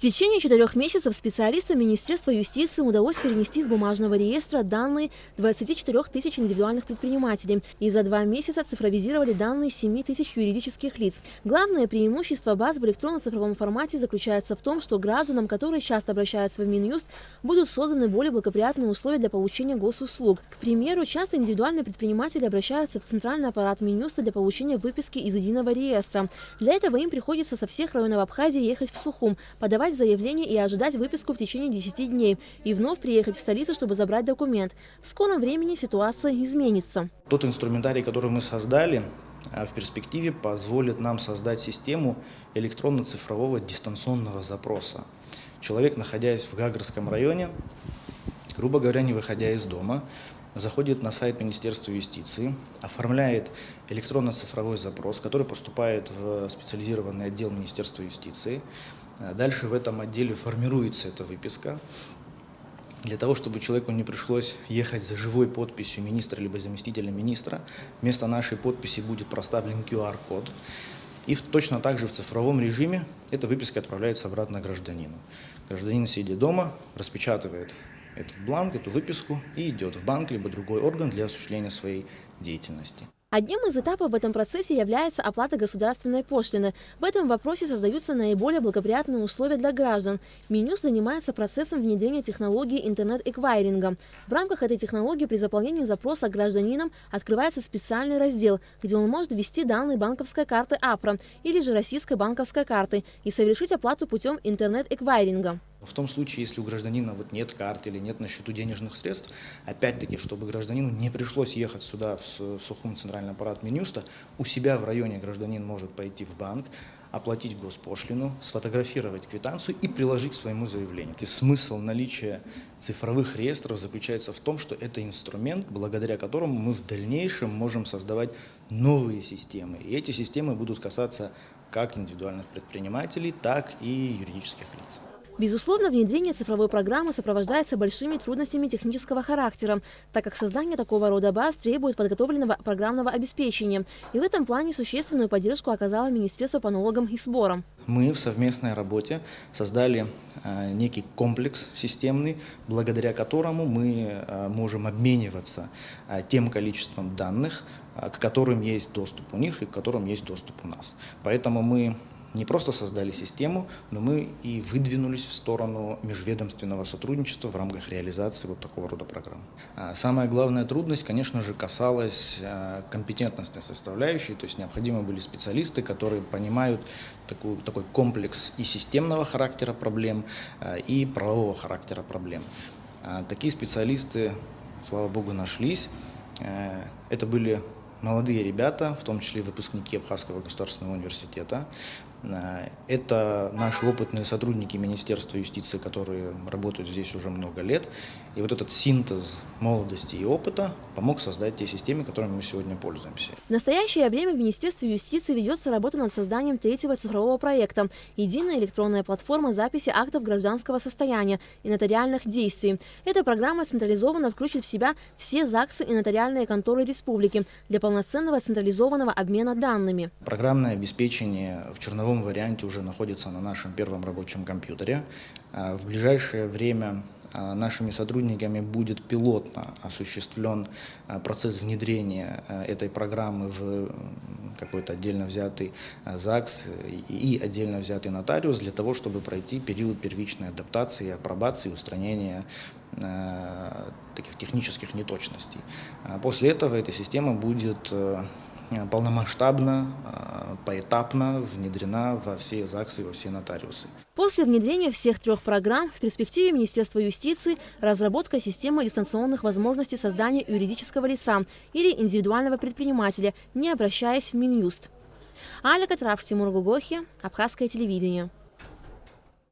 течение 4 месяцев специалистам Министерства юстиции удалось перенести из бумажного реестра данные 24 тысяч индивидуальных предпринимателей и за 2 месяца цифровизировали данные 7 тысяч юридических лиц. Главное преимущество баз в электронно-цифровом формате заключается в том, что гражданам, которые часто обращаются в Минюст, будут созданы более благоприятные условия для получения госуслуг. К примеру, часто индивидуальные предприниматели обращаются в центральный аппарат Минюста для получения выписки из единого реестра. Для этого им приходится со всех районов Абхазии ехать в Сухум, подавать заявление и ожидать выписку в течение 10 дней и вновь приехать в столицу, чтобы забрать документ. В скором времени ситуация изменится. Тот инструментарий, который мы создали, в перспективе позволит нам создать систему электронно-цифрового дистанционного запроса. Человек, находясь в Гагарском районе, грубо говоря, не выходя из дома, заходит на сайт Министерства юстиции, оформляет электронно-цифровой запрос, который поступает в специализированный отдел Министерства юстиции. Дальше в этом отделе формируется эта выписка. Для того, чтобы человеку не пришлось ехать за живой подписью министра либо заместителя министра, вместо нашей подписи будет проставлен QR-код. И точно так же в цифровом режиме эта выписка отправляется обратно гражданину. Гражданин, сидя дома, распечатывает этот бланк, эту выписку и идет в банк либо другой орган для осуществления своей деятельности. Одним из этапов в этом процессе является оплата государственной пошлины. В этом вопросе создаются наиболее благоприятные условия для граждан. Минюст занимается процессом внедрения технологии интернет-эквайринга. В рамках этой технологии при заполнении запроса гражданином открывается специальный раздел, где он может ввести данные банковской карты АПРА или же российской банковской карты и совершить оплату путем интернет-эквайринга. В том случае, если у гражданина нет карты или нет на счету денежных средств, опять-таки, чтобы гражданину не пришлось ехать сюда, в Сухум, центральный аппарат Минюста, у себя в районе гражданин может пойти в банк, оплатить госпошлину, сфотографировать квитанцию и приложить к своему заявлению. И смысл наличия цифровых реестров заключается в том, что это инструмент, благодаря которому мы в дальнейшем можем создавать новые системы. И эти системы будут касаться как индивидуальных предпринимателей, так и юридических лиц. Безусловно, внедрение цифровой программы сопровождается большими трудностями технического характера, так как создание такого рода баз требует подготовленного программного обеспечения. И в этом плане существенную поддержку оказало Министерство по налогам и сборам. Мы в совместной работе создали некий комплекс системный, благодаря которому мы можем обмениваться тем количеством данных, к которым есть доступ у них и к которым есть доступ у нас. Поэтому мы не просто создали систему, но мы и выдвинулись в сторону межведомственного сотрудничества в рамках реализации вот такого рода программ. Самая главная трудность, конечно же, касалась компетентностной составляющей, то есть необходимы были специалисты, которые понимают такой комплекс и системного характера проблем, и правового характера проблем. Такие специалисты, слава богу, нашлись. Это были молодые ребята, в том числе выпускники Абхазского государственного университета. Это наши опытные сотрудники Министерства юстиции, которые работают здесь уже много лет. И вот этот синтез молодости и опыта помог создать те системы, которыми мы сегодня пользуемся. В настоящее время в Министерстве юстиции ведется работа над созданием 3-го цифрового проекта «Единая электронная платформа записи актов гражданского состояния и нотариальных действий». Эта программа централизованно включит в себя все ЗАГСы и нотариальные конторы республики для полноценного централизованного обмена данными. Программное обеспечение в черновом варианте уже находится на нашем первом рабочем компьютере. В ближайшее время нашими сотрудниками будет пилотно осуществлен процесс внедрения этой программы в какой-то отдельно взятый ЗАГС и отдельно взятый нотариус для того, чтобы пройти период первичной адаптации, апробации, устранения таких технических неточностей. После этого эта система будет полномасштабно, поэтапно внедрена во все ЗАГСы и во все нотариусы. После внедрения всех 3 программ в перспективе Министерства юстиции разработка системы дистанционных возможностей создания юридического лица или индивидуального предпринимателя, не обращаясь в Минюст. Аля Катрав, Тимур Гугохи, Абхазское телевидение.